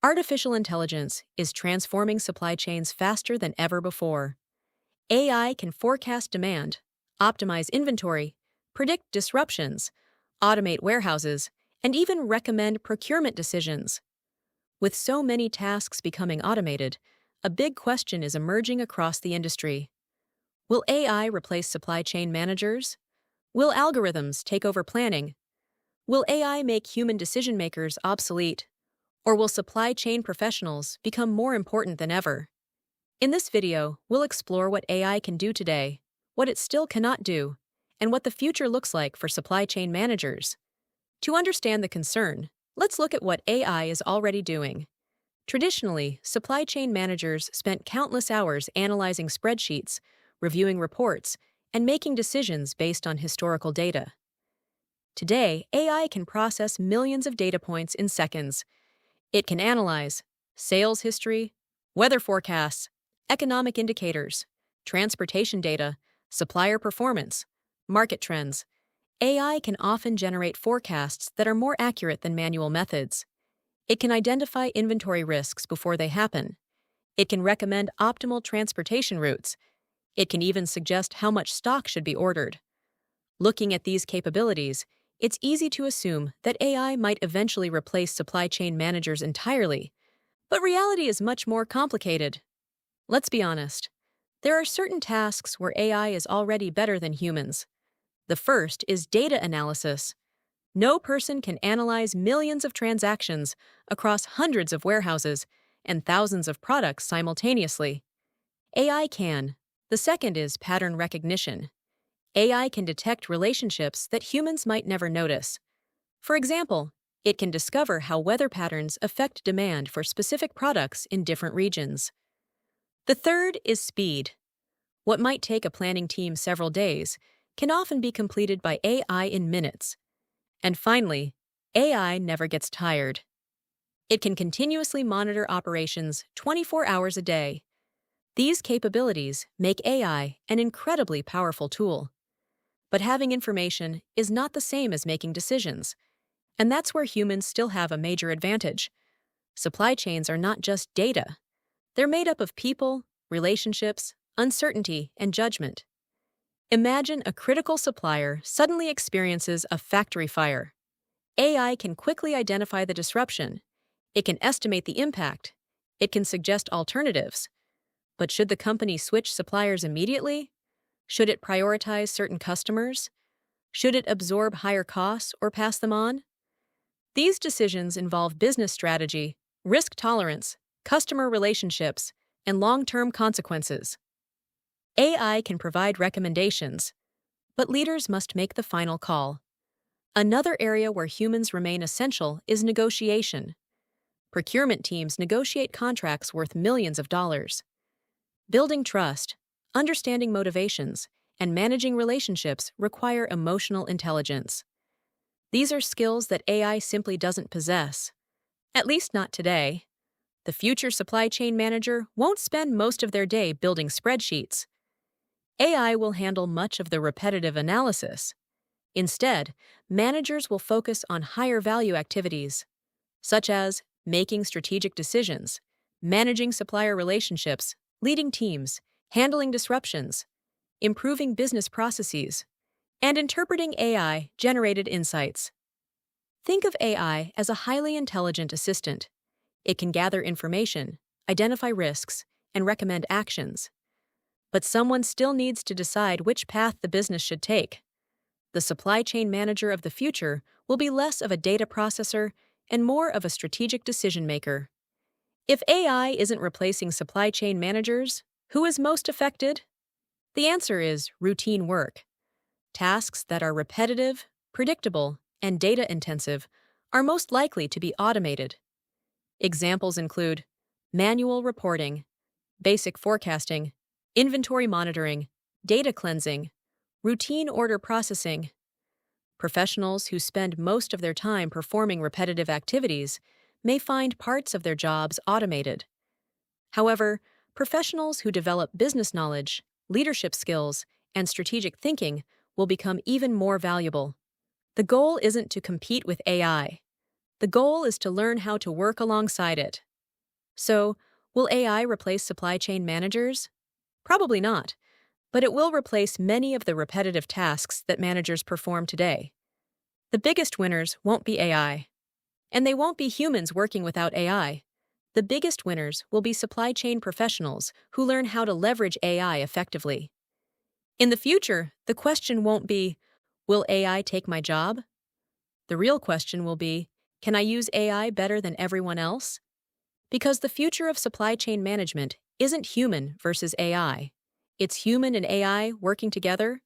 Artificial intelligence is transforming supply chains faster than ever before. AI can forecast demand, optimize inventory, predict disruptions, automate warehouses, and even recommend procurement decisions. With so many tasks becoming automated, a big question is emerging across the industry. Will AI replace supply chain managers? Will algorithms take over planning? Will AI make human decision makers obsolete? Or will supply chain professionals become more important than ever? In this video, we'll explore what AI can do today, what it still cannot do, and what the future looks like for supply chain managers. To understand the concern, let's look at what AI is already doing. Traditionally, supply chain managers spent countless hours analyzing spreadsheets, reviewing reports, and making decisions based on historical data. Today, AI can process millions of data points in seconds. It can analyze sales history, weather forecasts, economic indicators, transportation data, supplier performance, market trends. AI can often generate forecasts that are more accurate than manual methods. It can identify inventory risks before they happen. It can recommend optimal transportation routes. It can even suggest how much stock should be ordered. Looking at these capabilities, it's easy to assume that AI might eventually replace supply chain managers entirely. But reality is much more complicated. Let's be honest. There are certain tasks where AI is already better than humans. The first is data analysis. No person can analyze millions of transactions across hundreds of warehouses and thousands of products simultaneously. AI can. The second is pattern recognition. AI can detect relationships that humans might never notice. For example, it can discover how weather patterns affect demand for specific products in different regions. The third is speed. What might take a planning team several days can often be completed by AI in minutes. And finally, AI never gets tired. It can continuously monitor operations 24 hours a day. These capabilities make AI an incredibly powerful tool. But having information is not the same as making decisions. And that's where humans still have a major advantage. Supply chains are not just data. They're made up of people, relationships, uncertainty, and judgment. Imagine a critical supplier suddenly experiences a factory fire. AI can quickly identify the disruption. It can estimate the impact. It can suggest alternatives. But should the company switch suppliers immediately? Should it prioritize certain customers? Should it absorb higher costs or pass them on? These decisions involve business strategy, risk tolerance, customer relationships, and long-term consequences. AI can provide recommendations, but leaders must make the final call. Another area where humans remain essential is negotiation. Procurement teams negotiate contracts worth millions of dollars. Building trust, understanding motivations, and managing relationships require emotional intelligence. These are skills that AI simply doesn't possess. At least not today. The future supply chain manager won't spend most of their day building spreadsheets. AI will handle much of the repetitive analysis. Instead, managers will focus on higher value activities, such as making strategic decisions, managing supplier relationships, leading teams, handling disruptions, improving business processes, and interpreting AI-generated insights. Think of AI as a highly intelligent assistant. It can gather information, identify risks, and recommend actions. But someone still needs to decide which path the business should take. The supply chain manager of the future will be less of a data processor and more of a strategic decision maker. If AI isn't replacing supply chain managers, who is most affected? The answer is routine work. Tasks that are repetitive, predictable, and data-intensive are most likely to be automated. Examples include manual reporting, basic forecasting, inventory monitoring, data cleansing, routine order processing. Professionals who spend most of their time performing repetitive activities may find parts of their jobs automated. However, professionals who develop business knowledge, leadership skills, and strategic thinking will become even more valuable. The goal isn't to compete with AI. The goal is to learn how to work alongside it. So, will AI replace supply chain managers? Probably not, but it will replace many of the repetitive tasks that managers perform today. The biggest winners won't be AI, and they won't be humans working without AI. The biggest winners will be supply chain professionals who learn how to leverage AI effectively. In the future, the question won't be, will AI take my job? The real question will be, can I use AI better than everyone else? Because the future of supply chain management isn't human versus AI. It's human and AI working together